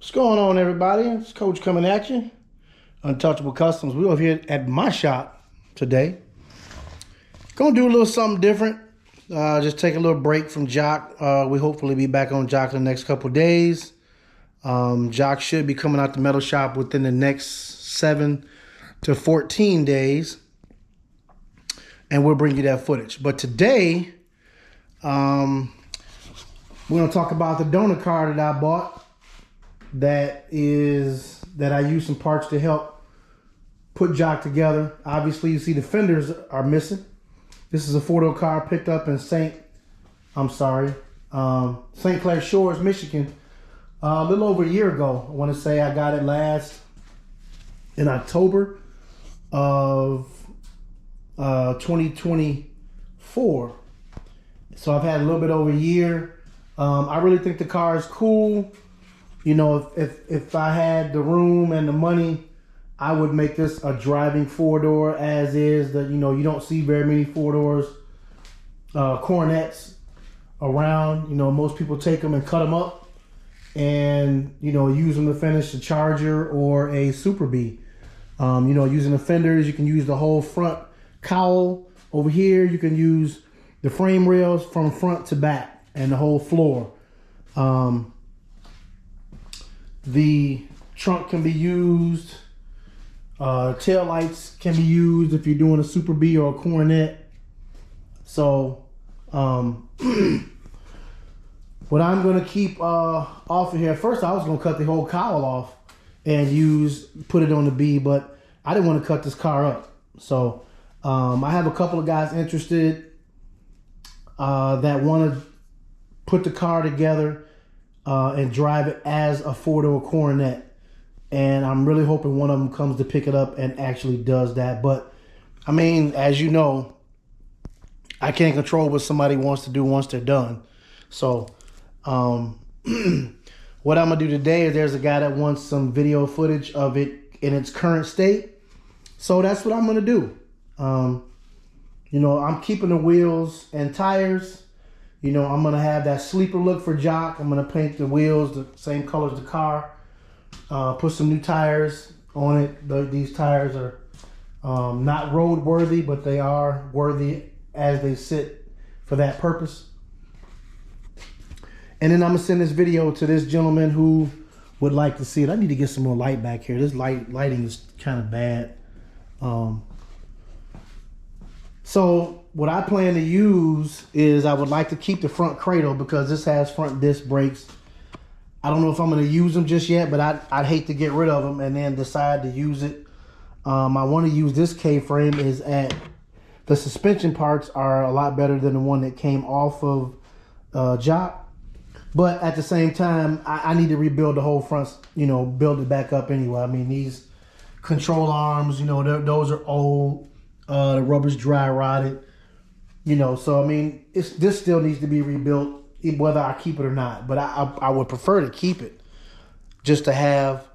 What's going on, everybody? It's Coach coming at you. Untouchable Customs. We're over here at my shop today. Gonna do a little something different. Just take a little break from Jock. We hopefully be back on Jock in the next couple days. Jock should be coming out the metal shop within the next 7 to 14 days. And we'll bring you that footage. But today, we're gonna talk about the donor car that I bought. That I used some parts to help put Jock together. Obviously, you see the fenders are missing. This is a 4-door car picked up in St. Clair Shores, Michigan, a little over a year ago. I want to say I got it last in October of 2024. So I've had a little bit over a year. I really think the car is cool. You know, if I had the room and the money, I would make this a driving 4-door as is. That, you know, you don't see very many 4-doors, Coronets around. You know, most people take them and cut them up and, you know, use them to finish a Charger or a Super B. You know, using the fenders, you can use the whole front cowl over here. You can use the frame rails from front to back and the whole floor. The trunk can be used. Tail lights can be used if you're doing a Super B or a Coronet. So, what I'm going to keep off of here, first I was going to cut the whole cowl off and put it on the B, but I didn't want to cut this car up. So, I have a couple of guys interested that want to put the car together and drive it as a 4-door Coronet. And I'm really hoping one of them comes to pick it up and actually does that. But, I mean, as you know, I can't control what somebody wants to do once they're done. So, what I'm going to do today is there's a guy that wants some video footage of it in its current state. So that's what I'm going to do. You know, I'm keeping the wheels and tires. You know, I'm going to have that sleeper look for Jock. I'm going to paint the wheels the same color as the car. Put some new tires on it. These tires are not road worthy, but they are worthy as they sit for that purpose. And then I'm going to send this video to this gentleman who would like to see it. I need to get some more light back here. This lighting is kind of bad. So what I plan to use is I would like to keep the front cradle because this has front disc brakes. I don't know if I'm going to use them just yet, but I'd hate to get rid of them and then decide to use it. I want to use this K-frame. The suspension parts are a lot better than the one that came off of Jock. But at the same time, I need to rebuild the whole front, you know, build it back up anyway. I mean, these control arms, you know, those are old. The rubber's dry rotted, you know. So I mean, this still needs to be rebuilt, whether I keep it or not. But I would prefer to keep it, just to have,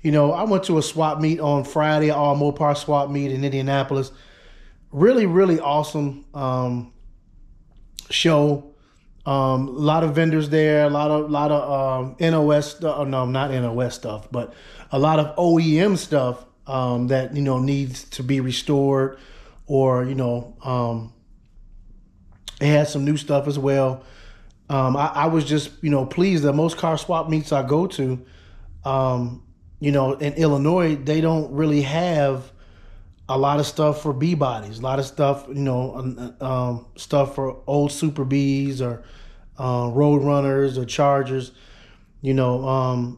you know. I went to a swap meet on Friday, all Mopar swap meet in Indianapolis. Really, really awesome show. A lot of vendors there, a lot of NOS stuff. No, not NOS stuff, but a lot of OEM stuff that, you know, needs to be restored. Or, you know, it had some new stuff as well. I was just, you know, pleased that most car swap meets I go to, you know, in Illinois, they don't really have a lot of stuff for B bodies, a lot of stuff, you know, stuff for old Super Bs or Road Runners or Chargers, you know.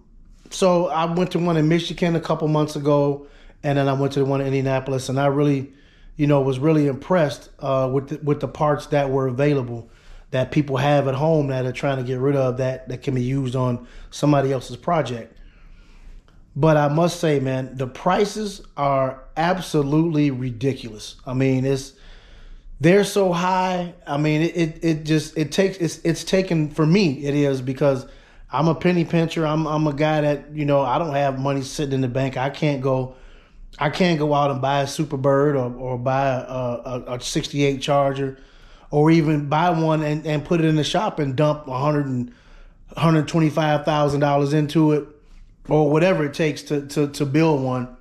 So I went to one in Michigan a couple months ago, and then I went to the one in Indianapolis, and I really, you know, was really impressed with the parts that were available that people have at home that are trying to get rid of that can be used on somebody else's project. But I must say, man, the prices are absolutely ridiculous. I mean, they're so high. I mean, it's taken, for me, it is, because I'm a penny pincher. I'm a guy that, you know, I don't have money sitting in the bank. I can't go out and buy a Superbird or buy a 68 Charger, or even buy one and put it in the shop and dump $125,000 into it or whatever it takes to build one.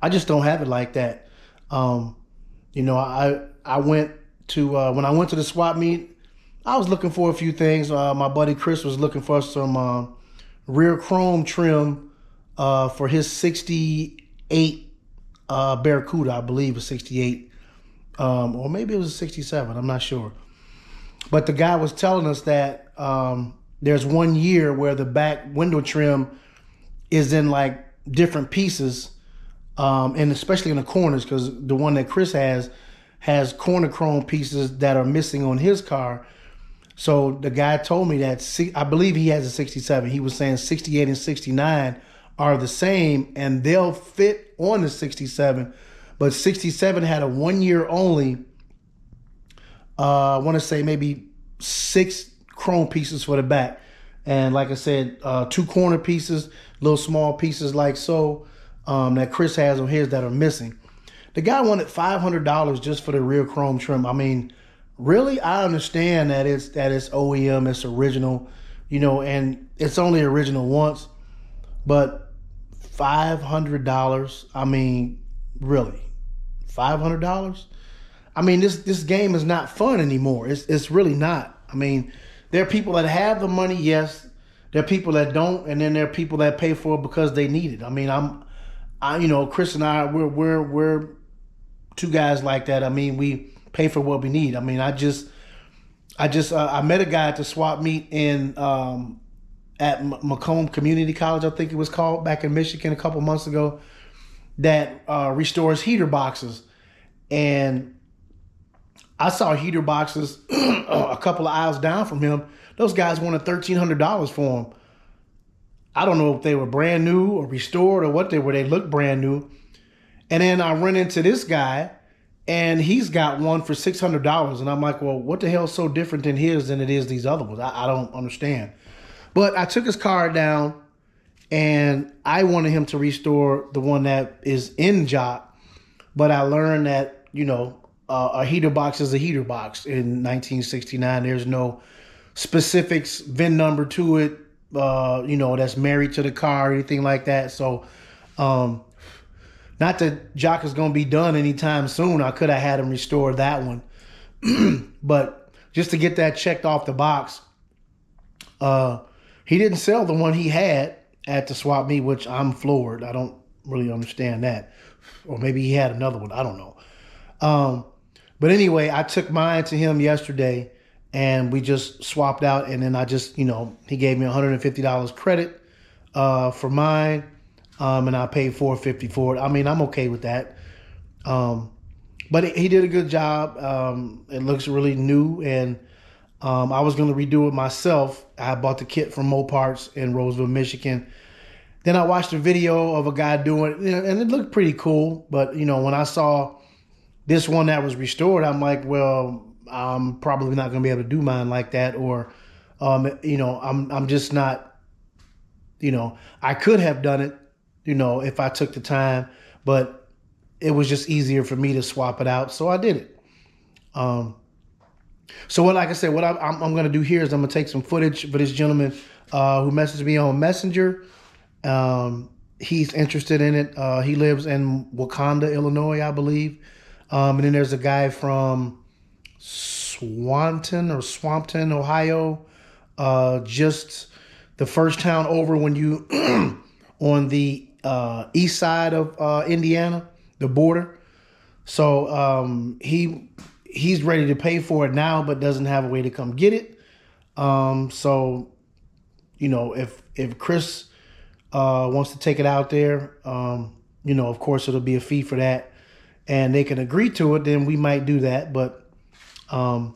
I just don't have it like that. I went to when I went to the swap meet, I was looking for a few things. My buddy Chris was looking for some rear chrome trim for his 68 Barracuda, I believe it was 68, or maybe it was 67. I'm not sure. But the guy was telling us that there's 1 year where the back window trim is in like different pieces, and especially in the corners, because the one that Chris has corner chrome pieces that are missing on his car. So the guy told me that, I believe he has a 67. He was saying 68 and 69 are the same and they'll fit on the 67. But 67 had a 1 year only, I want to say maybe 6 chrome pieces for the back. And like I said, 2 corner pieces, little small pieces like so, that Chris has on his that are missing. The guy wanted $500 just for the rear chrome trim. I mean, really, I understand that it's OEM, it's original, and it's only original once, but $500. I mean, really, $500. I mean, this game is not fun anymore. It's really not. I mean, there are people that have the money, yes. There are people that don't, and then there are people that pay for it because they need it. I mean, Chris and I, we're two guys like that. I mean, we pay for what we need. I mean, I met a guy at the swap meet at Macomb Community College, I think it was called, back in Michigan a couple months ago, that restores heater boxes. And I saw heater boxes a couple of aisles down from him. Those guys wanted $1,300 for them. I don't know if they were brand new or restored or what they were. They looked brand new. And then I run into this guy, and he's got one for $600. And I'm like, well, what the hell is so different than his than it is these other ones? I don't understand. But I took his car down, and I wanted him to restore the one that is in job. But I learned that, a heater box is a heater box in 1969. There's no specifics, VIN number to it, that's married to the car or anything like that. So, not that Jock is going to be done anytime soon. I could have had him restore that one. But just to get that checked off the box, he didn't sell the one he had at the swap meet, which I'm floored. I don't really understand that. Or maybe he had another one. I don't know. But anyway, I took mine to him yesterday, and we just swapped out. And then I just, he gave me $150 credit for mine. And I paid $450 for it. I mean, I'm okay with that. But he did a good job. It looks really new, and I was going to redo it myself. I bought the kit from Moparts in Roseville, Michigan. Then I watched a video of a guy doing it, and it looked pretty cool. But, when I saw this one that was restored, I'm like, well, I'm probably not going to be able to do mine like that. Or, I'm just not, I could have done it, if I took the time, but it was just easier for me to swap it out. So I did it. So like I said, what I'm going to do here is I'm going to take some footage for this gentleman who messaged me on Messenger. He's interested in it. He lives in Wakanda, Illinois, I believe. And then there's a guy from Swampton, Ohio, just the first town over when you on the east side of Indiana, the border. So he's ready to pay for it now, but doesn't have a way to come get it. So if Chris wants to take it out there, of course it'll be a fee for that, and they can agree to it, then we might do that. But and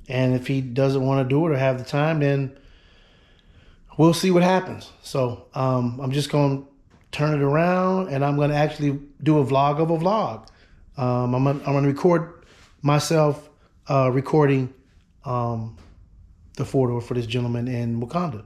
if he doesn't want to do it or have the time, then we'll see what happens. So I'm just going to turn it around, and I'm going to actually do a vlog of a vlog. I'm going to record myself recording the four-door for this gentleman in Wakanda.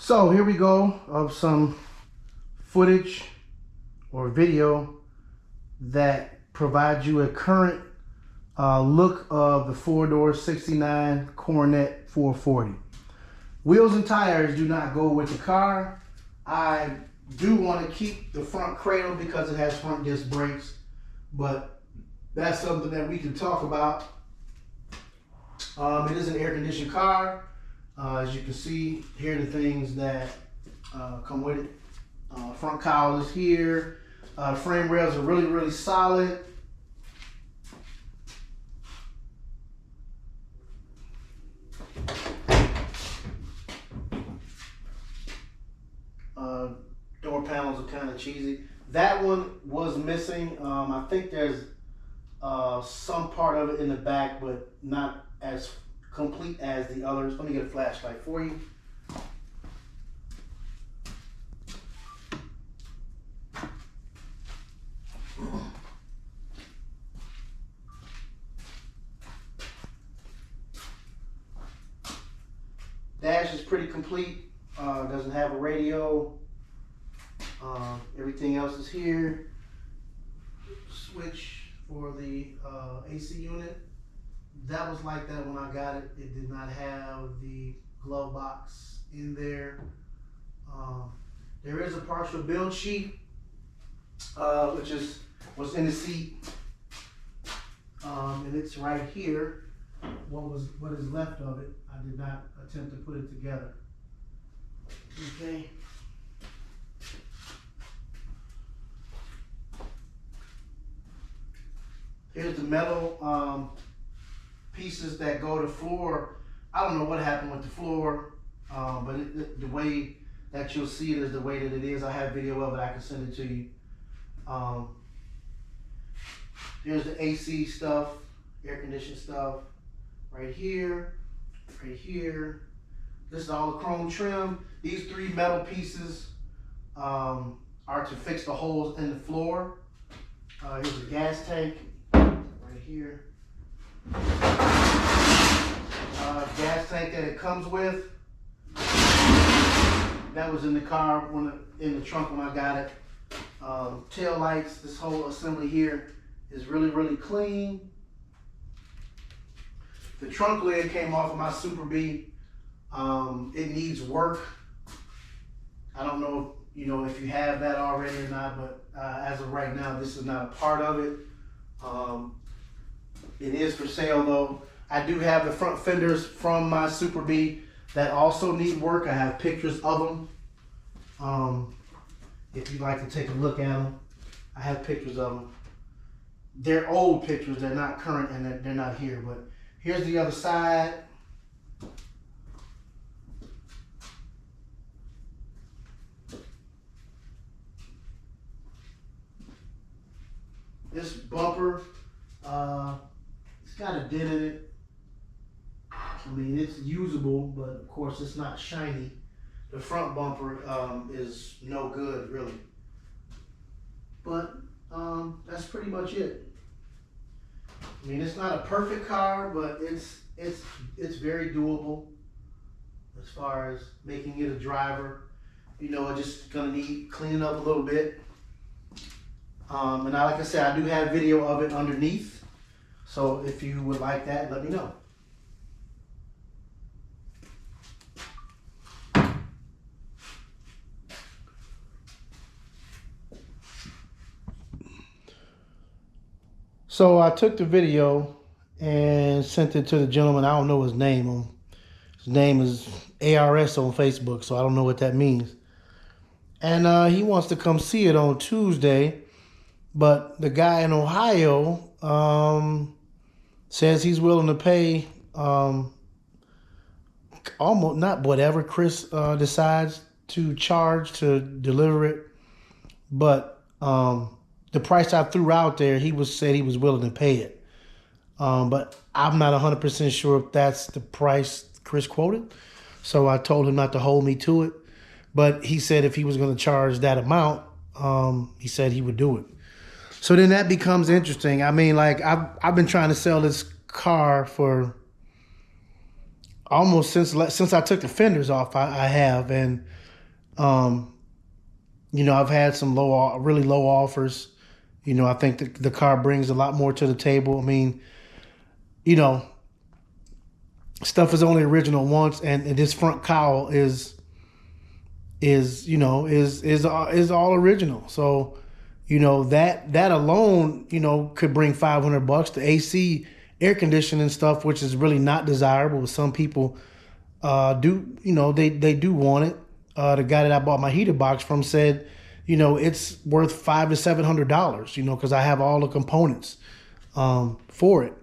So here we go of some footage or video that provides you a current look of the 4-door 69 Coronet 440. Wheels and tires do not go with the car. I do want to keep the front cradle because it has front disc brakes, but that's something that we can talk about. It is an air-conditioned car. As you can see, here are the things that come with it. Front cowl is here. Frame rails are really, really solid. Door panels are kind of cheesy. That one was missing. I think there's some part of it in the back, but not as complete as the others. Let me get a flashlight for you. Dash is pretty complete. Doesn't have a radio. Everything else is here. Switch for the AC unit. That was like that when I got it. It did not have the glove box in there. There is a partial build sheet, which is what's in the seat, and it's right here. What is left of it? I did not attempt to put it together. Okay. Here's the metal pieces that go to floor. I don't know what happened with the floor, but the way that you'll see it is the way that it is. I have video of it. I can send it to you. Here's the AC stuff, air conditioning stuff. Right here, right here. This is all the chrome trim. These 3 metal pieces are to fix the holes in the floor. Here's a gas tank right here. Gas tank that it comes with. That was in the car, in the trunk when I got it. Tail lights, this whole assembly here is really, really clean. The trunk lid came off of my Super B. It needs work. I don't know if you have that already or not, but as of right now, this is not a part of it. It is for sale though. I do have the front fenders from my Super B that also need work. I have pictures of them. If you'd like to take a look at them, I have pictures of them. They're old pictures. They're not current and they're not here, but here's the other side. This bumper, it's got a dent in it. I mean, it's usable, but of course it's not shiny. The front bumper is no good, really. But that's pretty much it. I mean, it's not a perfect car, but it's very doable as far as making it a driver. It's just gonna need cleaning up a little bit. And like I said, I do have video of it underneath. So if you would like that, let me know. So I took the video and sent it to the gentleman. I don't know his name. His name is ARS on Facebook, so I don't know what that means. And he wants to come see it on Tuesday. But the guy in Ohio says he's willing to pay almost, not whatever Chris decides to charge to deliver it, but the price I threw out there, said he was willing to pay it. But I'm not 100% sure if that's the price Chris quoted. So I told him not to hold me to it. But he said if he was going to charge that amount, he said he would do it. So then that becomes interesting. I mean, like, I've been trying to sell this car for almost since I took the fenders off. I have, and Um, I've had some really low offers. I think the car brings a lot more to the table. I mean, you know, stuff is only original once, and this front cowl is all original. So, that alone, could bring $500. The AC air conditioning stuff, which is really not desirable. Some people they do want it. The guy that I bought my heater box from said, it's worth $500 to $700. Because I have all the components for it.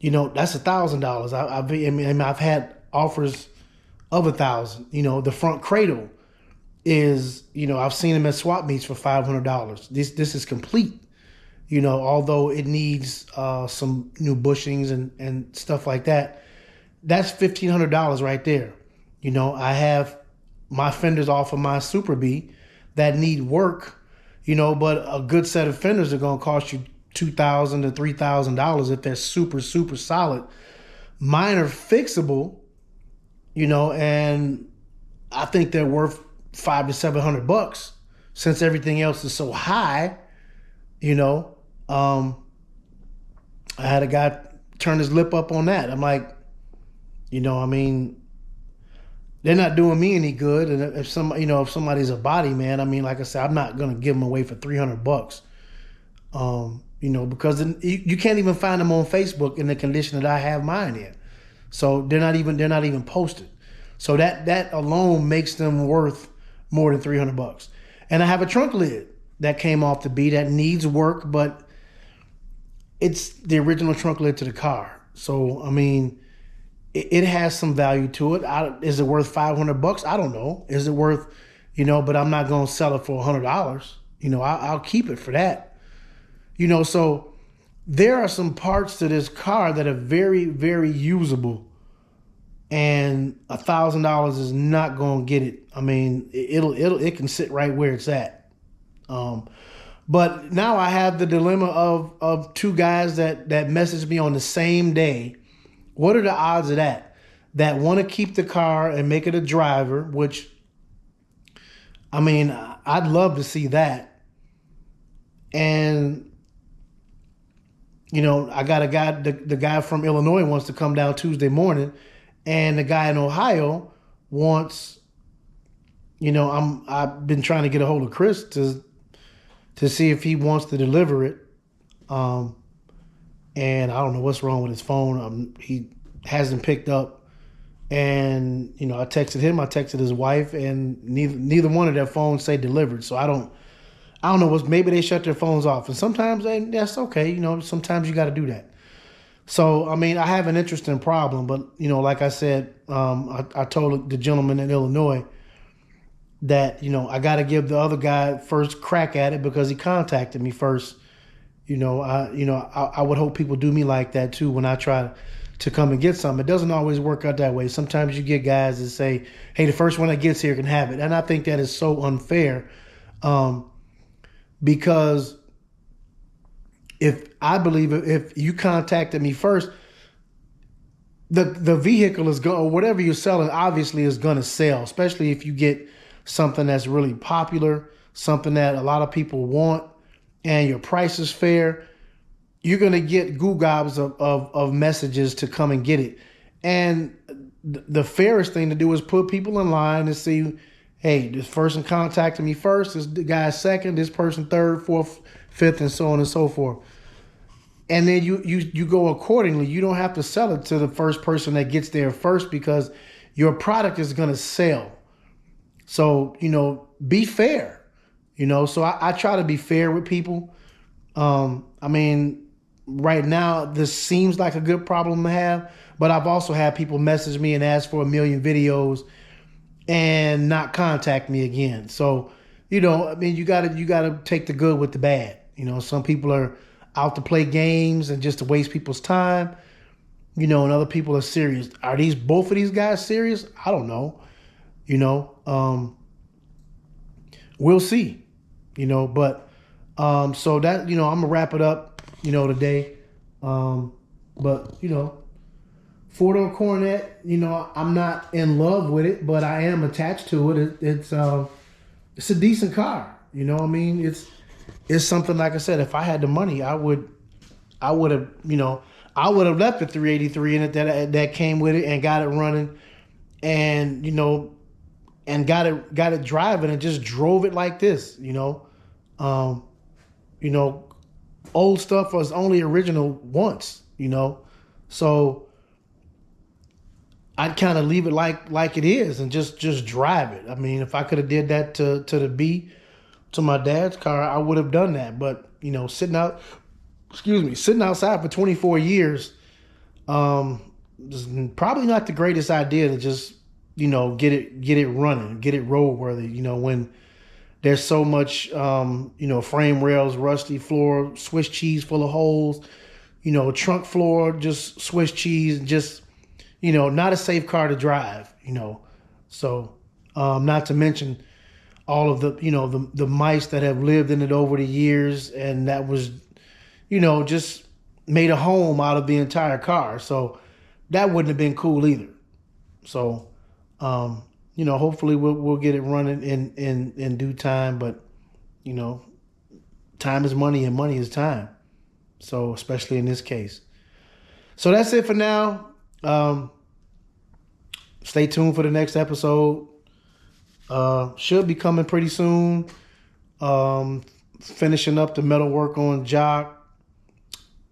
That's $1,000. I've had offers of $1,000. The front cradle is, I've seen them at swap meets for $500. This is complete. Although it needs some new bushings and stuff like that. That's $1,500 right there. I have my fenders off of my Super B that need work, but a good set of fenders are going to cost you $2,000 to $3,000 if they're super, super solid. Mine are fixable, and I think they're worth $500 to $700 since everything else is so high. I had a guy turn his lip up on that. I'm like, they're not doing me any good. And if somebody's a body man, like I said, I'm not gonna give them away for $300. Because you can't even find them on Facebook in the condition that I have mine in. So they're not even posted. So that alone makes them worth more than $300. And I have a trunk lid that came off the B that needs work, but it's the original trunk lid to the car. So it has some value to it. Is it worth $500? I don't know. Is it worth, but I'm not going to sell it for $100. I'll keep it for that. So there are some parts to this car that are very, very usable, and $1,000 is not going to get it. It can sit right where it's at. But now I have the dilemma of two guys that messaged me on the same day. What are the odds of that? That want to keep the car and make it a driver, which, I'd love to see that. And, I got a guy, the guy from Illinois wants to come down Tuesday morning, and the guy in Ohio wants, I've been trying to get a hold of Chris to see if he wants to deliver it. And I don't know what's wrong with his phone. He hasn't picked up. And, I texted him, I texted his wife, and neither one of their phones say delivered. So I don't know maybe they shut their phones off. And sometimes that's okay. Sometimes you got to do that. So, I have an interesting problem. But, like I said, I told the gentleman in Illinois that, I got to give the other guy first crack at it because he contacted me first. I would hope people do me like that too when I try to come and get something. It doesn't always work out that way. Sometimes you get guys that say, hey, the first one that gets here can have it. And I think that is so unfair because I believe if you contacted me first, the vehicle is going, or whatever you're selling obviously is going to sell, especially if you get something that's really popular, something that a lot of people want, and your price is fair. You're going to get gobs of messages to come and get it. And the fairest thing to do is put people in line and see, hey, this person contacted me first, this guy second, this person third, fourth, fifth, and so on and so forth. And then you go accordingly. You don't have to sell it to the first person that gets there first because your product is going to sell. So, be fair. So I try to be fair with people. Right now, this seems like a good problem to have, but I've also had people message me and ask for 1 million videos and not contact me again. So, you gotta take the good with the bad. Some people are out to play games and just to waste people's time, and other people are serious. Are both of these guys serious? I don't know. We'll see. But so that, I'm gonna wrap it up, today. But 4-door Coronet. You know, I'm not in love with it, but I am attached to it. It's a decent car. You know what I mean? It's something, like I said, if I had the money, I would have, you know, I would have left the 383 in it that came with it and got it running, and you know, and got it driving and just drove it like this. You know, old stuff was only original once. You know, so I'd kind of leave it like it is and just drive it. I mean, if I could have did that to my dad's car, I would have done that. But you know, sitting outside for 24 years, is probably not the greatest idea to just, you know, get it running, get it roadworthy. You know, when there's so much, you know, frame rails, rusty floor, Swiss cheese full of holes, you know, trunk floor, just Swiss cheese, just, you know, not a safe car to drive, you know. So, not to mention all of the, you know, the mice that have lived in it over the years, and that was, you know, just made a home out of the entire car. So that wouldn't have been cool either. So, you know, hopefully we'll get it running in due time. But, you know, time is money and money is time. So especially in this case. So that's it for now. Stay tuned for the next episode. Should be coming pretty soon. Finishing up the metal work on Jock.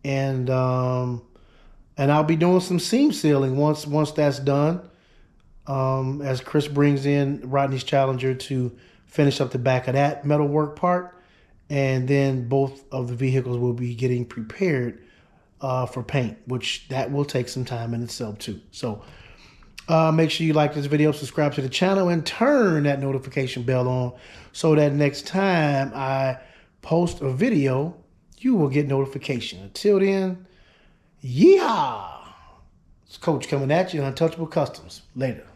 And I'll be doing some seam sealing once that's done. As Chris brings in Rodney's Challenger to finish up the back of that metal work part. And then both of the vehicles will be getting prepared for paint, which that will take some time in itself too. So make sure you like this video, subscribe to the channel, and turn that notification bell on so that next time I post a video, you will get notification. Until then, yeehaw! It's Coach coming at you, Untouchable Customs. Later.